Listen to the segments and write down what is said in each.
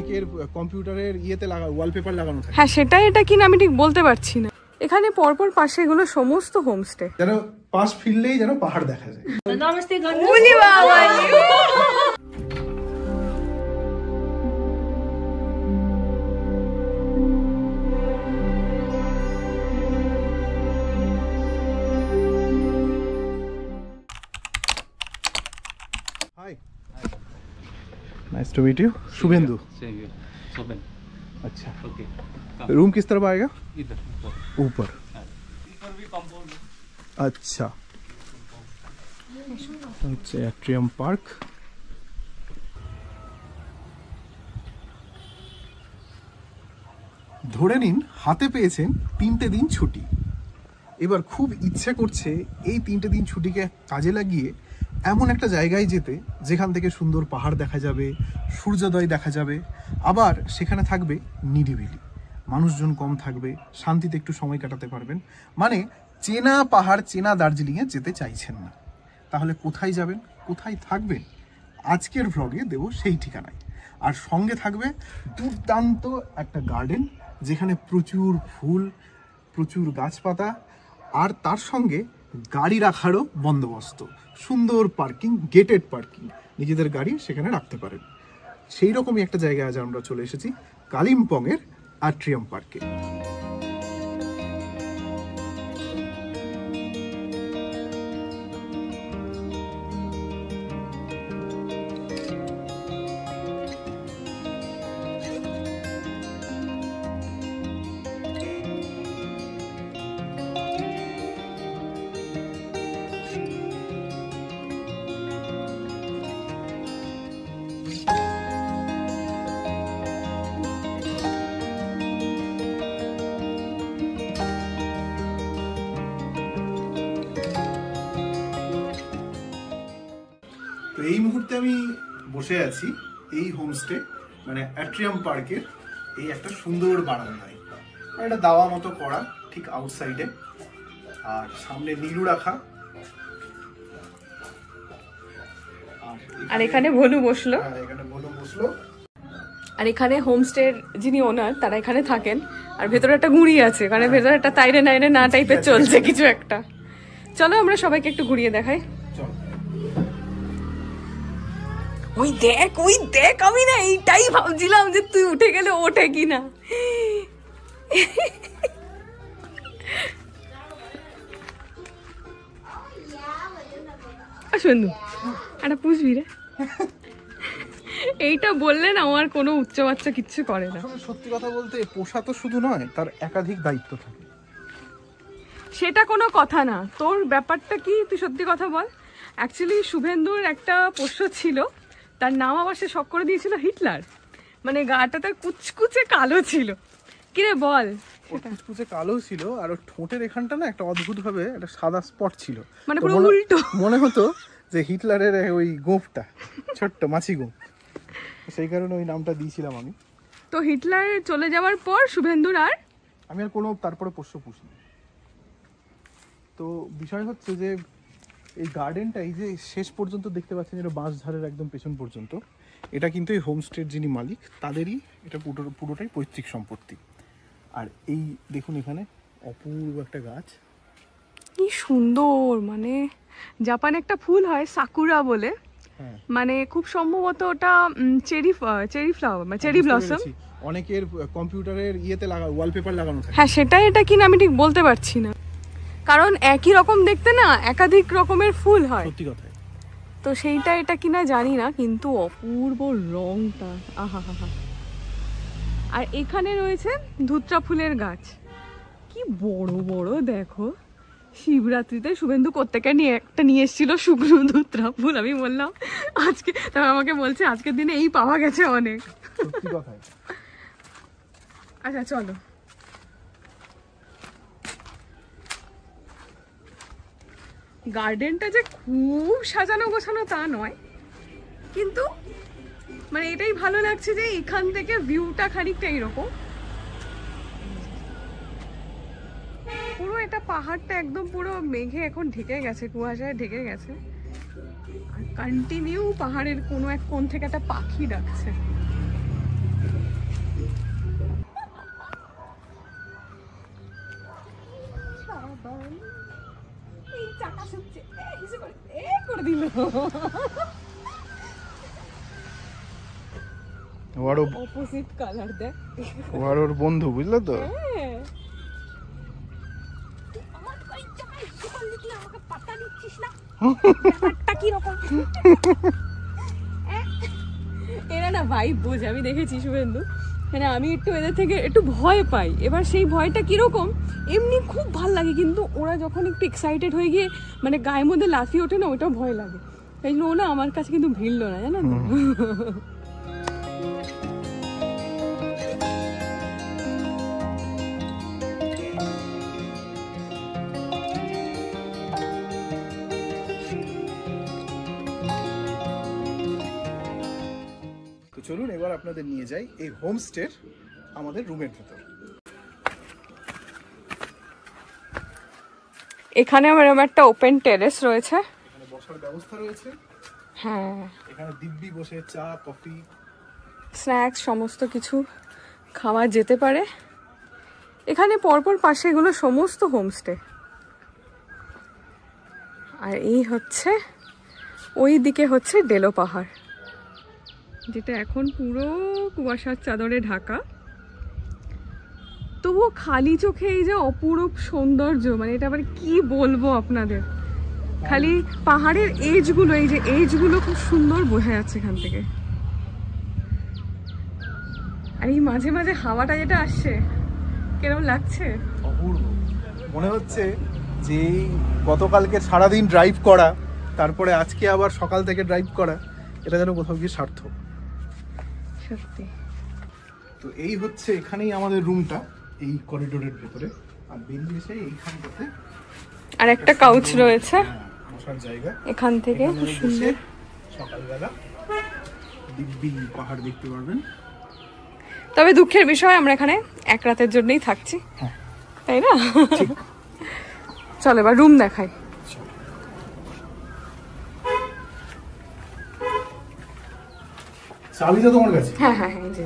অনেকের কম্পিউটারের ইয়েতে ওয়ালপেপার লাগানো থাকে। হ্যাঁ সেটাই এটা কিনা আমি ঠিক বলতে পারছি না। এখানে পরপর পাশে এগুলো সমস্ত হোমস্টে, যেন পাশ ফিরলেই যেন পাহাড় দেখা যায়। নমস্তে উনি বাবা hi, nice to meet you. Shubhendu. अच्छा, ओके। रूम किस तरफ आएगा? इधर ऊपर। ऊपर भी कंपाउंड। अच्छा, अच्छा एट्रियम पार्क। ধরে নিন হাতে পেয়েছেন 3টে দিন ছুটি। এবার খুব ইচ্ছে করছে এই 3টে দিন ছুটিকে কাজে লাগিয়ে এমন একটা জায়গায় যেতে যেখান থেকে সুন্দর পাহাড় দেখা যাবে, সূর্যোদয় দেখা যাবে, আবার সেখানে থাকবে নিরিবিলি, মানুষজন কম থাকবে, শান্তিতে একটু সময় কাটাতে পারবেন। মানে চেনা পাহাড়, চেনা দার্জিলিংয়ে যেতে চাইছেন না, তাহলে কোথায় যাবেন, কোথায় থাকবেন? আজকের ভ্লগে দেব সেই ঠিকানায়। আর সঙ্গে থাকবে দুর্দান্ত একটা গার্ডেন, যেখানে প্রচুর ফুল, প্রচুর গাছপাতা, আর তার সঙ্গে গাড়ি রাখারও বন্দোবস্ত, সুন্দর পার্কিং, গেটেড পার্কিং, নিজেদের গাড়ি সেখানে রাখতে পারেন। সেই রকমই একটা জায়গায় আজ আমরা চলে এসেছি, কালিম্পংয়ের আট্রিয়াম পার্কে। তো এই মুহূর্তে আমি বসে আছি এই হোমস্টে মানে অ্যাট্রিয়াম পার্কের এই একটা সুন্দর বারান্দায়, একটা দাওয়া মতো করা ঠিক আউটসাইডে, আর সামনে নীলু রাখা, আর এখানে ভলু বসলো। এখানে ভলু বসলো। আর এখানে হোমস্টের যিনি ওনার তারা এখানে থাকেন, আর ভেতরে একটা গুঁড়ি আছে, কারণ ভেতরে একটা তাইরে নাইরে না টাইপের চলছে কিছু একটা। চলো আমরা সবাইকে একটু ঘুরিয়ে দেখাই। ওই দেখ আমি না এইটাই ভাবছিলাম যে তুই উঠে গেলে ওঠে কিনা। শুনু একটা পুষবি রে, এইটা বললে না আমার কোনো উচ্চ বাচ্চা কিচ্ছু করে না। সত্যি কথা বলতে পোষা তো শুধু নয়, তার একাধিক দায়িত্ব থাকে। সেটা কোনো কথা না, তোর ব্যাপারটা কি তুই সত্যি কথা বল। অ্যাকচুয়ালি শুভেন্দুর একটা পোষ্য ছিল, তার নাম আবার সে শখ করে দিয়েছিল হিটলার। মানে গাটা তার কুচকুচে কালো ছিল, কিরে বল। কুচকুচে কালো ছিল, আর ওর ঠোঁটের এখানটা না একটা অদ্ভুত ভাবে একটা সাদা স্পট ছিল, মানে পুরো উল্টো। মনে হতো যে হিটলারের ওই গোঁফটা, ছোট্ট মাছি গোঁফ, সেই কারণে ওই নামটা দিয়েছিলাম আমি। তো হিটলার চলে যাওয়ার পর শুভেন্দুর আর আমি আর কোনো তারপরে পোষ্য পুষিনি। তো বিষয় হচ্ছে যে এই গার্ডেনটা এই যে শেষ পর্যন্ত দেখতে পাচ্ছেন, এটা বাঁশঝাড়ের একদম পেছন পর্যন্ত, এটা কিন্তু এই হোমস্টের যিনি মালিক তাদেরই এটা পুরোটাই পৈতৃক সম্পত্তি। আর এই দেখুন এখানে অপূর্ব একটা গাছ, কি সুন্দর, মানে জাপানে একটা ফুল হয় সাকুরা বলে, মানে খুব সম্ভবত ওটা চেরি ফ্লাওয়ার মানে চেরি ব্লসম। অনেকের কম্পিউটারের ইয়েতে ওয়ালপেপার লাগানো থাকে। হ্যাঁ সেটাই এটা কিনা আমি ঠিক বলতে পারছি না, কারণ একই রকম দেখতে না একাধিক রকমের ফুল হয়। সত্যি কথা। তো সেইটা এটা কিনা জানি না, কিন্তু অপূর্ব রংটা, আহা হা হা। আর এখানে রয়েছে ধুত্রা ফুলের গাছ, কি বড় বড় দেখো। শিবরাত্রিতে শুভেন্দু কোত্থেকে নিয়ে এসেছিল শুকনো ধুত্রা ফুল। আমি বললাম আজকে, তবে আমাকে বলছে আজকের দিনে এই পাওয়া গেছে অনেক। সত্যি কথা। আচ্ছা চলো, গার্ডেনটা যে খুব সাজানো গোছানো তা নয়, কিন্তু মানে এটাই ভালো লাগছে যে এখান থেকে ভিউটা খানিকটা এইরকম। পুরো এটা পাহাড়টা একদম পুরো মেঘে এখন ঢেকে গেছে, কুয়াশায় ঢেকে গেছে, আর কন্টিনিউ পাহাড়ের কোনো এক কোণ থেকে একটা পাখি ডাকছে। বাতাস হচ্ছে, করে দিল। অপোজিট কালার দেখ, ওর বন্ধু, বুঝলে তো? এরা না ভাই বোঝে, আমি দেখেছি শুভেন্দু, মানে আমি একটু এদের থেকে একটু ভয় পাই। এবার সেই ভয়টা কিরকম, এমনি খুব ভাল লাগে, কিন্তু ওরা যখন একটু এক্সাইটেড হয়ে গিয়ে মানে গায়ের মধ্যে লাফিয়ে ওঠে না, ওইটাও ভয় লাগে। এই জন্য ও না আমার কাছে কিন্তু ভিড়লো না, জানো তো। চলুন এবার আপনাদের নিয়ে যাই এই হোমস্টে আমাদের রুমের ভেতর। এখানে আমার একটা ওপেন টেরেস রয়েছে, এখানে বসার ব্যবস্থা রয়েছে। হ্যাঁ, এখানে দিব্যি বসে চা, কফি, স্ন্যাক্স সমস্ত কিছু খাওয়া যেতে পারে। এখানে পরপর পাশে এগুলো সমস্ত হোমস্টে। আর এই হচ্ছে, ওই দিকে হচ্ছে ডেলো পাহাড়, যেটা এখন পুরো কুয়াশার চাদরে ঢাকা। তবুও খালি চোখে এই যে অপরূপ সৌন্দর্য, মানে এটা আবার কি বলবো আপনাদের, খালি পাহাড়ের এজগুলো, এই যে এজগুলো খুব সুন্দর বোঝা যাচ্ছে এখান থেকে। আর এই মাঝে মাঝে হাওয়াটা যেটা আসছে, কেরম লাগছে, অপূর্ব। মনে হচ্ছে যে গতকালকে সারাদিন ড্রাইভ করা, তারপরে আজকে আবার সকাল থেকে ড্রাইভ করা, এটা যেন কোথাও গিয়ে সার্থক। সত্যি। তো এই হচ্ছে এখানেই আমাদের রুমটা, এই করিডোরের ভেতরে। আর বেরিয়ে এসে এইখানটাতে আর একটা কাউচ রয়েছে, বসার জায়গা। এখান থেকে খুব সুন্দর সকালবেলা দিব্যি পাহাড় দেখতে পারবেন। তবে দুঃখের বিষয় আমরা এখানে এক রাতের জন্যই থাকছি, তাই না? চলো এবার রুম দেখাই। চাবিটা তোমার কাছে? হ্যাঁ হ্যাঁ হ্যাঁ, জি।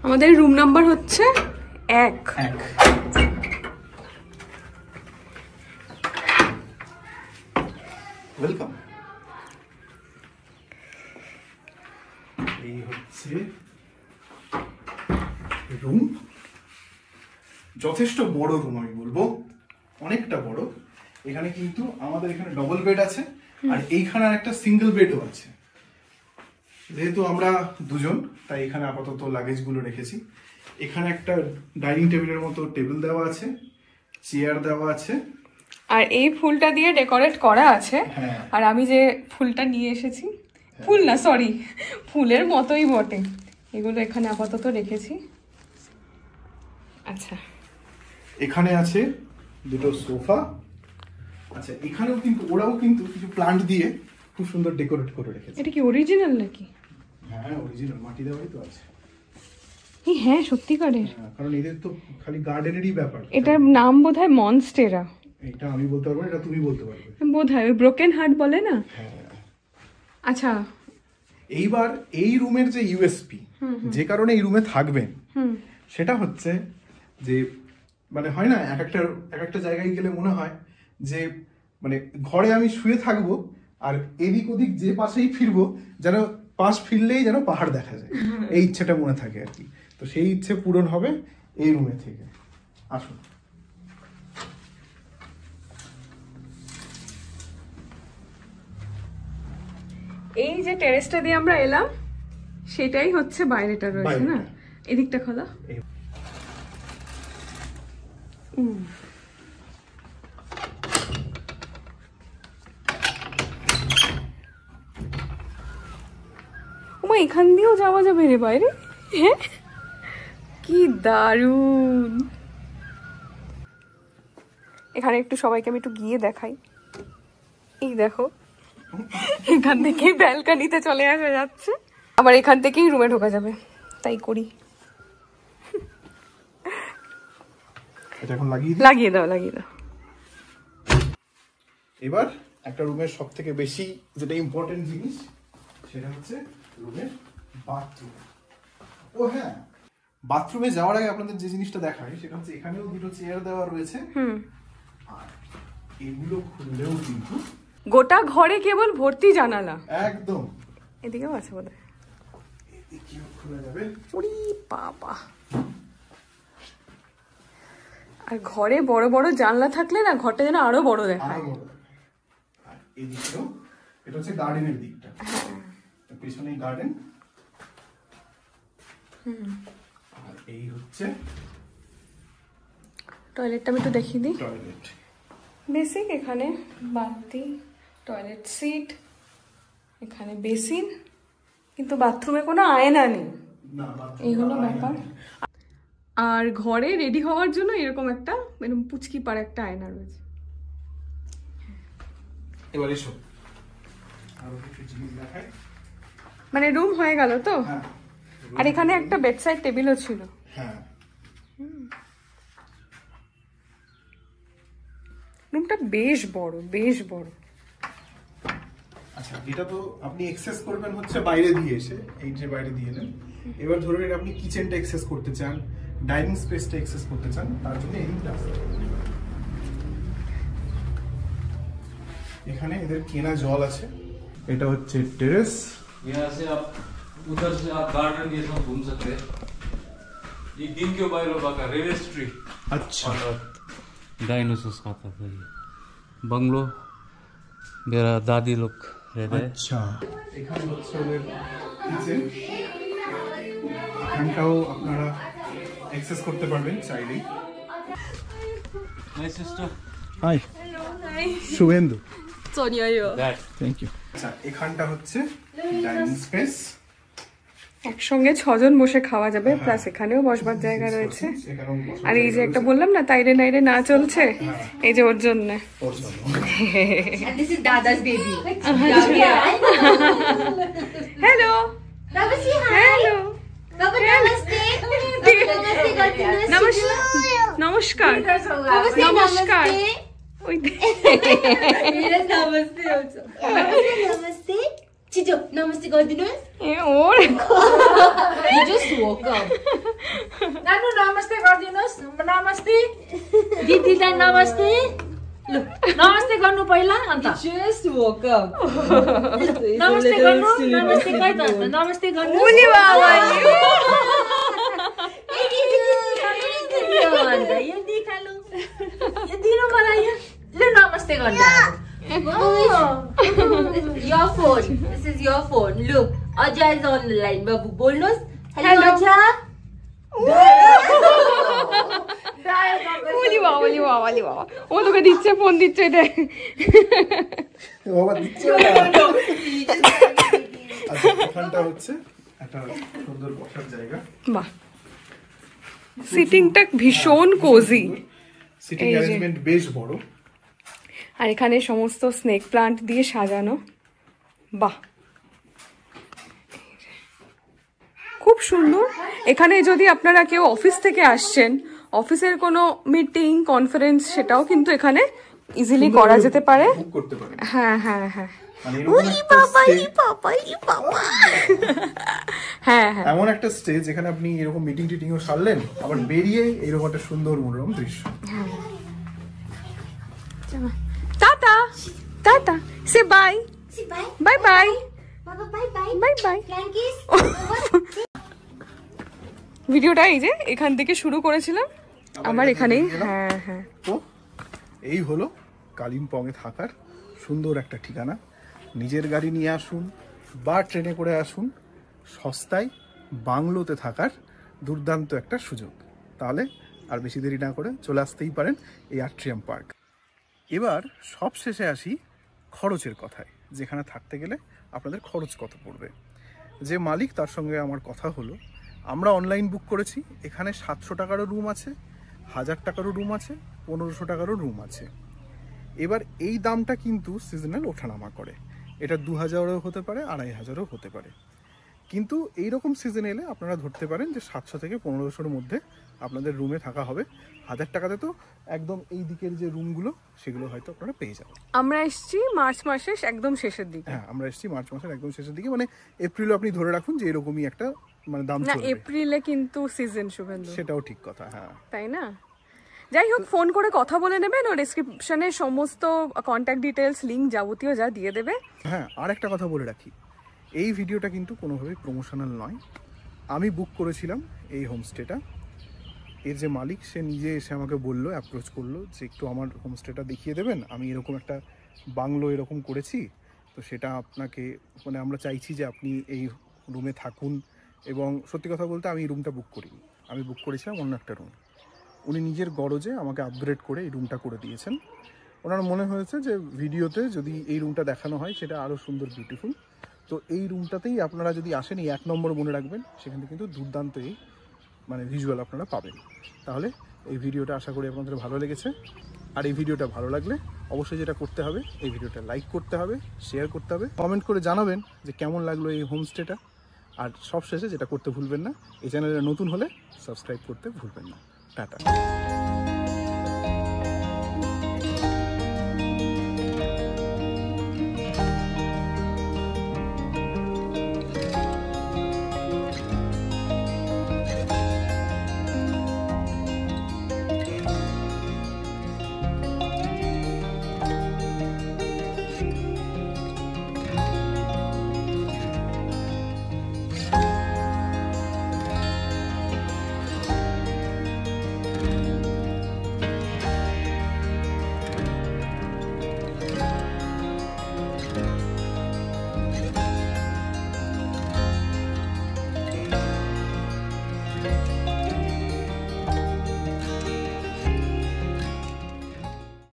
আমাদের রুম নাম্বার হচ্ছে 1। ওয়েলকাম। এই হচ্ছে রুম, যথেষ্ট বড় রুম, আমি বলবো অনেকটা বড়। এখানে কিন্তু আমাদের এখানে ডবল বেড আছে, আর এইখানে একটা সিঙ্গেল বেডও আছে। যেহেতু আমরা দুজন, তাই এখানে আপাতত লাগেজ গুলো রেখেছি। এখানে একটা ডাইনিং টেবিলের মতো টেবিল দেওয়া আছে, চেয়ার দেওয়া আছে, আর এই ফুলটা দিয়ে ডেকোরেট করা আছে। হ্যাঁ। আর আমি যে ফুলটা নিয়ে এসেছি, ফুল না সরি, ফুলের মতোই বটে, এগুলো এখানে আপাতত রেখেছি। আচ্ছা, এখানে আছে দুটো সোফা। আচ্ছা, এখানেও কিন্তু ওরাও কিন্তু কিছু প্লান্ট দিয়ে খুব সুন্দর ডেকোরেট করে রেখেছে। এটা কি অরিজিনাল নাকি? হ্যাঁ, অরিজিনাল, মাটি দেওয়াই তো আছে। হ্যাঁ সত্যিকারের, কারণ এদের তো খালি গার্ডেনেরই ব্যাপার। এটার নাম বোধহয় মনস্টেরা। এটা আমি বলতে পারবো, এটা তুমি বলতে পারবে বোধহয়, ওই ব্রোকেন হার্ট বলে না। আচ্ছা, এইবার এই রুমের যে ইউএসপি, যে কারণে এই রুমে থাকবেন, সেটা হচ্ছে যে মানে হয় না, এক একটা জায়গায় গেলে মনে হয় যে মানে ঘরে আমি শুয়ে থাকবো আর এদিক ওদিক যে পাশেই ফিরবো, যেন পাশ ফিরলেই যেন পাহাড় দেখা যায়, এই ইচ্ছেটা মনে থাকে আর কি। তো সেই ইচ্ছে পূরণ হবে এই রুমে থেকে। আসুন। এই যে টেরেসটা দিয়ে আমরা এলাম, সেটাই হচ্ছে বাইরেটা রয়েছে না, এদিকটা খোলা। ওমা, এখান দিয়েও যাওয়া যাবে রে বাইরে? হ্যাঁ, কি দারুণ। এখানে একটু সবাইকে আমি একটু গিয়ে দেখাই। এই দেখো, এখান থেকেই ব্যালকনিতে চলে আসা যাচ্ছে, আবার এখান থেকেই রুমে ঢোকা যাবে, তাই করি। এটা এখন লাগিয়ে দাও। এবার একটা রুমের সব থেকে বেশি যেটা ইম্পর্টেন্ট জিনিস, সেটা হচ্ছে রুমের বাথরুম। ও হ্যাঁ, বাথরুমে যাওয়ার আগে আপনাদের যে জিনিসটা দেখায় সেটা হচ্ছে এখানেও দুটো চেয়ার দেওয়া রয়েছে। আর এগুলো খুললেও কিন্তু গোটা ঘরে কেবল ভর্তি জানালা। একদম। এদিকেও আছে বোধ হয়। এদিকেও খোলা যাবে। ওরে বাবা, আর ঘরে বড় বড় জানলা থাকলে না ঘরটা যেন আরো বড় দেখায়। আর এদিকেও, এটা হচ্ছে গার্ডেনের দিকটা, পেছনেই গার্ডেন। আর এই হচ্ছে টয়লেটটা আমি একটু দেখিয়ে দিই। টয়লেট। বেসিক, এখানে বালতি, টয়লেট সিট, এখানে বেসিন, কিন্তু বাথরুমে কোনো আয়না নেই। এই হলো ব্যাপার। আর ঘরে রেডি হওয়ার জন্য এরকম একটা এরকম পুচকি পাড়া একটা আয়না রয়েছে। এবার এসো আরো কিছু জিনিস দেখাই। মানে রুম হয়ে গেল তো। হ্যাঁ, আর এখানে একটা বেডসাইড টেবিলও ছিল। হ্যাঁ, রুমটা বেশ বড়, বেশ বড়। আচ্ছা, এটা তো আপনি এক্সেস করবেন হচ্ছে বাইরে দিয়ে এসে, এই যে বাইরে দিয়ে এলেন। এবার ধরুন আপনি কিচেনটা এক্সেস করতে চান, ডাইনিং স্পেসটা এক্সেস করতে চান, তার জন্য এই রাস্তা। এখানে এদের কেনা জল আছে। এটা হচ্ছে টেরেস। यहाँ से आप उधर से आप गार्डन ये सब घूम सकते हैं। ये दिन के बायोलोबा का रेवेस ट्री আচ্ছা, डायनासोर्स खाता था ये बंगलो मेरा दादी लोग रहते हैं। আচ্ছা, এখানে হচ্ছে ওদের কিচেন। এখানটাও আপনারা অ্যাক্সেস করতে পারবেন চাইলেই। My sister, হাই, শুভেন্দু। that thank you. আচ্ছা, এখানটা হচ্ছে ডাইনিং স্পেস। একসঙ্গে 6 জন বসে খাওয়া যাবে, প্লাস এখানেও বসবার জায়গা রয়েছে। আর এই যে একটা বললাম না তাইরে নাইরে না চলছে, এই যে ওর জন্য। And this is Dada's baby. Hello Baba, say hi. Hello Baba, namaste. Namaste, continuous. নমস্কার। Baba, say নমস্কার। namaste. ওই Yes, namaste also. Baba, say namaste. Chicho, namaste, continuous. Or You just woke up. Nanu, namaste, गरिदिनुहोस् नमस्ते Didi, namaste. लु नमस्ते गर्नु पहिला अन्त Just woke up. नमस्ते गर्नु नमस्ते खै त नमस्ते गर्नु ओली बाबा यो दिखालु. यो दिनु मलाई यो लु नमस्ते गर्नु Your phone. This is your phone. Look, Aja is on the line. Babu, bolnos. Hello. Aja. ওলি বাবা, ওলি বাবা, ওলি বাবা, ও তোকে দিচ্ছে, ফোন দিচ্ছে দেখ। বাবা দিচ্ছে না। আচ্ছা, এখানটা হচ্ছে একটা সুন্দর বসার জায়গা। বাহ, সিটিংটা ভীষণ কোজি। সিটিং এই যে। অ্যারেঞ্জমেন্ট বেশ বড়। আর এখানে সমস্ত স্নেক প্লান্ট দিয়ে সাজানো। বাহ, খুব সুন্দর। এখানে যদি আপনারা কেউ অফিস থেকে আসছেন, অফিসের কোনো মিটিং কনফারেন্স, সেটাও কিন্তু এখানে ইজিলি করা যেতে পারে। বুক করতে পারেন। হ্যাঁ হ্যাঁ হ্যাঁ মানে এরকম একটা stage- হ্যাঁ হ্যাঁ। এমন একটা স্টেজ যেখানে আপনি এরকম মিটিং টিটিংও সারলেন, আবার বেরিয়ে এরকম একটা সুন্দর মনোরম দৃশ্য। টাটা টাটা, say bye Say bye. Bye bye Baba, bye bye. Bye bye. Flying kiss. ভিডিওটা এই যে এখান থেকে শুরু করেছিলাম, আবার এখানেই। বেরিয়ে গেলাম। হ্যাঁ হ্যাঁ। তো এই হলো কালিম্পংয়ে থাকার সুন্দর একটা ঠিকানা। নিজের গাড়ি নিয়ে আসুন বা ট্রেনে করে আসুন, সস্তায় বাংলোতে থাকার দুর্দান্ত একটা সুযোগ। তাহলে আর বেশি দেরি না করে চলে আসতেই পারেন এই আট্রিয়াম পার্ক। এবার সব শেষে আসি খরচের কথায়। যেখানে থাকতে গেলে আপনাদের খরচ কত পড়বে। যে মালিক তার সঙ্গে আমার কথা হলো, আমরা অনলাইন বুক করেছি। এখানে 700 টাকারও রুম আছে, 1000 টাকারও রুম আছে, 1500 টাকারও রুম আছে। এবার এই দামটা কিন্তু সিজনাল ওঠানামা করে। এটা 2000ও হতে পারে, 2500ও হতে পারে। কিন্তু এইরকম সিজন এলে আপনারা ধরতে পারেন যে 700 থেকে 1500-র মধ্যে আপনাদের রুমে থাকা হবে। 1000 টাকাতে তো একদম এই দিকের যে রুমগুলো সেগুলো হয়তো আপনারা পেয়ে যাবেন। আমরা এসেছি মার্চ মাসের একদম শেষের দিকে। হ্যাঁ, আমরা এসেছি মার্চ মাসের একদম শেষের দিকে, মানে এপ্রিলও আপনি ধরে রাখুন যে এরকমই একটা মানে দাম না চলবে। এপ্রিলে কিন্তু সিজন শুভেন্দু, সেটাও ঠিক কথা, হ্যাঁ। তাই না? যাই হোক, ফোন করে কথা বলে নেবেন, ও ডেসক্রিপশনে সমস্ত কন্ট্যাক্ট ডিটেলস, লিঙ্ক যাবতীয় যা দিয়ে দেবে। হ্যাঁ, আর একটা কথা বলে রাখি, এই ভিডিওটা কিন্তু কোনোভাবেই প্রমোশনাল নয়। আমি বুক করেছিলাম এই হোমস্টেটা, এর যে মালিক সে নিজে এসে আমাকে বললো, অ্যাপ্রোচ করলো যে একটু আমার হোমস্টেটা দেখিয়ে দেবেন, আমি এরকম একটা বাংলো এরকম করেছি, তো সেটা আপনাকে মানে আমরা চাইছি যে আপনি এই রুমে থাকুন। এবং সত্যি কথা বলতে আমি এই রুমটা বুক করিনি, আমি বুক করেছিলাম অন্য একটা রুম। উনি নিজের গরজে আমাকে আপগ্রেড করে এই রুমটা করে দিয়েছেন। ওনার মনে হয়েছে যে ভিডিওতে যদি এই রুমটা দেখানো হয় সেটা আরও সুন্দর, বিউটিফুল। তো এই রুমটাতেই আপনারা যদি আসেন, এই 1 নম্বর মনে রাখবেন, সেখানে কিন্তু দুর্দান্ত এই মানে ভিজুয়াল আপনারা পাবেন। তাহলে এই ভিডিওটা আশা করি আপনাদের ভালো লেগেছে। আর এই ভিডিওটা ভালো লাগলে অবশ্যই যেটা করতে হবে, এই ভিডিওটা লাইক করতে হবে, শেয়ার করতে হবে, কমেন্ট করে জানাবেন যে কেমন লাগলো এই হোমস্টেটা। আর সবশেষে যেটা করতে ভুলবেন না, এই চ্যানেলে নতুন হলে সাবস্ক্রাইব করতে ভুলবেন না। টাটা।